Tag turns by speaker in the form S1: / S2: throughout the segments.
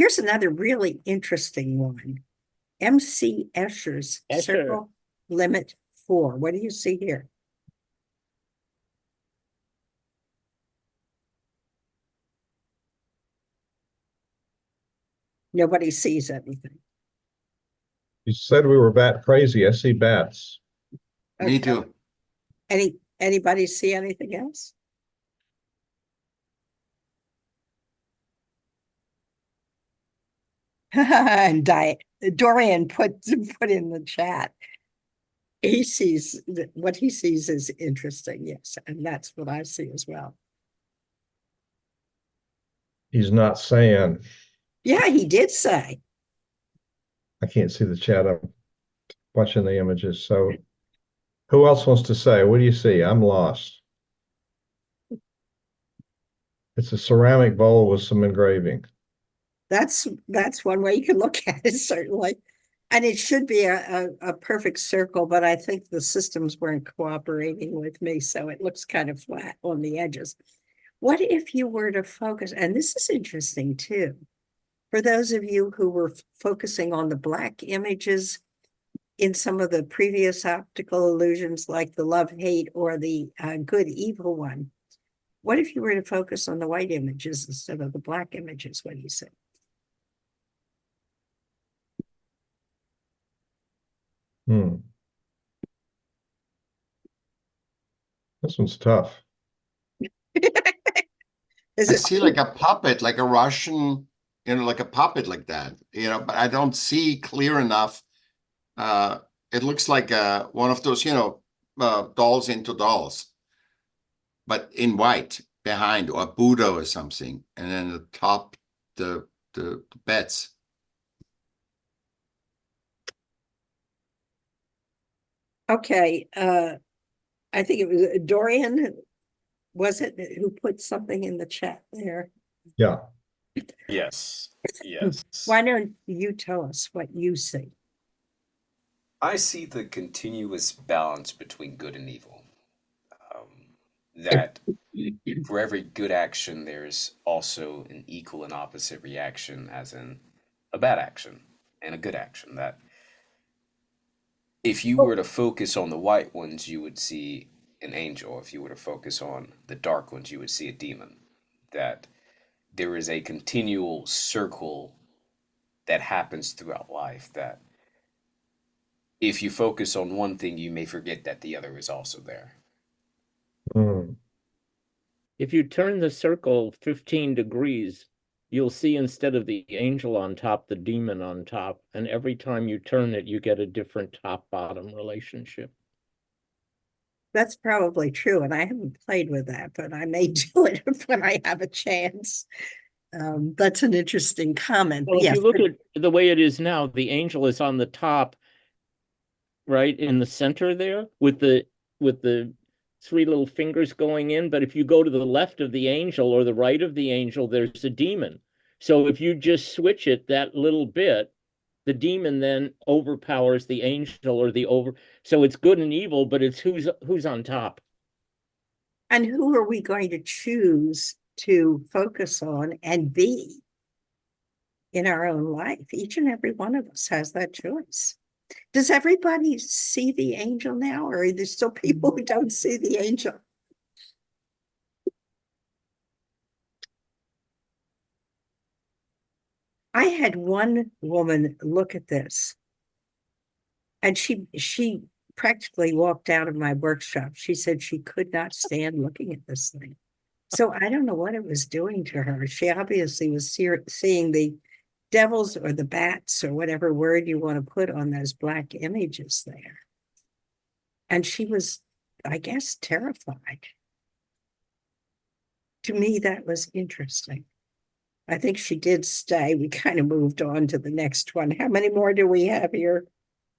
S1: Here's another really interesting one. MC Escher's
S2: Escher.
S1: circle limit 4. What do you see here? Nobody sees anything.
S3: You said we were bat crazy. I see bats.
S4: Me
S1: Okay.
S4: too.
S1: Anybody see anything else? And Dorian put in the chat. He sees what he sees is interesting, yes, and that's what I see as well.
S3: He's not saying.
S1: Yeah, he did say.
S3: I can't see the chat. I'm watching the images. So who else wants to say? What do you see? I'm lost. It's a ceramic bowl with some engraving.
S1: That's one way you can look at it, certainly. And it should be a perfect circle, but I think the systems weren't cooperating with me, so it looks kind of flat on the edges. What if you were to focus, and this is interesting too, for those of you who were focusing on the black images in some of the previous optical illusions, like the love-hate or the good-evil one, what if you were to focus on the white images instead of the black images? What do you say?
S3: This one's tough.
S4: I see like a puppet, like a Russian, like a puppet like that, but I don't see clear enough. It looks like one of those, dolls into dolls, but in white behind, or Buddha or something, and then the top, the beds.
S1: Okay, I think it was Dorian, was it, who put something in the chat there?
S3: Yeah.
S5: Yes. Yes.
S1: Why don't you tell us what you see?
S5: I see the continuous balance between good and evil. That for every good action, there's also an equal and opposite reaction, as in a bad action and a good action. That if you were to focus on the white ones, you would see an angel. If you were to focus on the dark ones, you would see a demon. That there is a continual circle that happens throughout life, that if you focus on one thing, you may forget that the other is also there.
S2: If you turn the circle 15 degrees, you'll see instead of the angel on top, the demon on top. And every time you turn it, you get a different top-bottom relationship.
S1: That's probably true, and I haven't played with that, but I may do it when I have a chance. That's an interesting comment.
S2: Well,
S1: yes,
S2: if you look at the way it is now, the angel is on the top, right in the center there, with the three little fingers going in. But if you go to the left of the angel or the right of the angel, there's a demon. So if you just switch it that little bit, the demon then overpowers the angel, or so it's good and evil, but it's who's on top.
S1: And who are we going to choose to focus on and be in our own life? Each and every one of us has that choice. Does everybody see the angel now, or are there still people who don't see the angel? I had one woman look at this, and she practically walked out of my workshop. She said she could not stand looking at this thing. So I don't know what it was doing to her. She obviously was seeing the devils or the bats or whatever word you want to put on those black images there. And she was, I guess, terrified. To me, that was interesting. I think she did stay. We kind of moved on to the next one. How many more do we have here?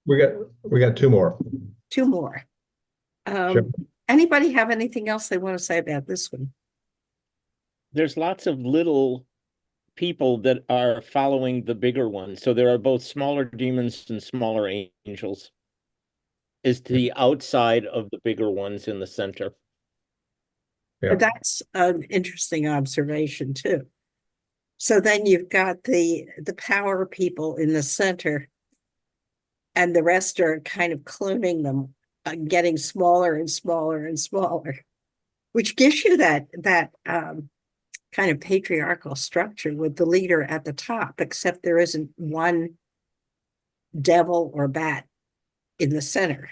S3: We got two more.
S1: Two more.
S3: Sure.
S1: Anybody have anything else they want to say about this one?
S2: There's lots of little people that are following the bigger one. So there are both smaller demons and smaller angels. Is to the outside of the bigger ones in the center.
S3: Yeah.
S1: But that's an interesting observation too. So then you've got the power people in the center. And the rest are kind of cloning them, getting smaller and smaller and smaller, which gives you that kind of patriarchal structure with the leader at the top, except there isn't one devil or bat in the center.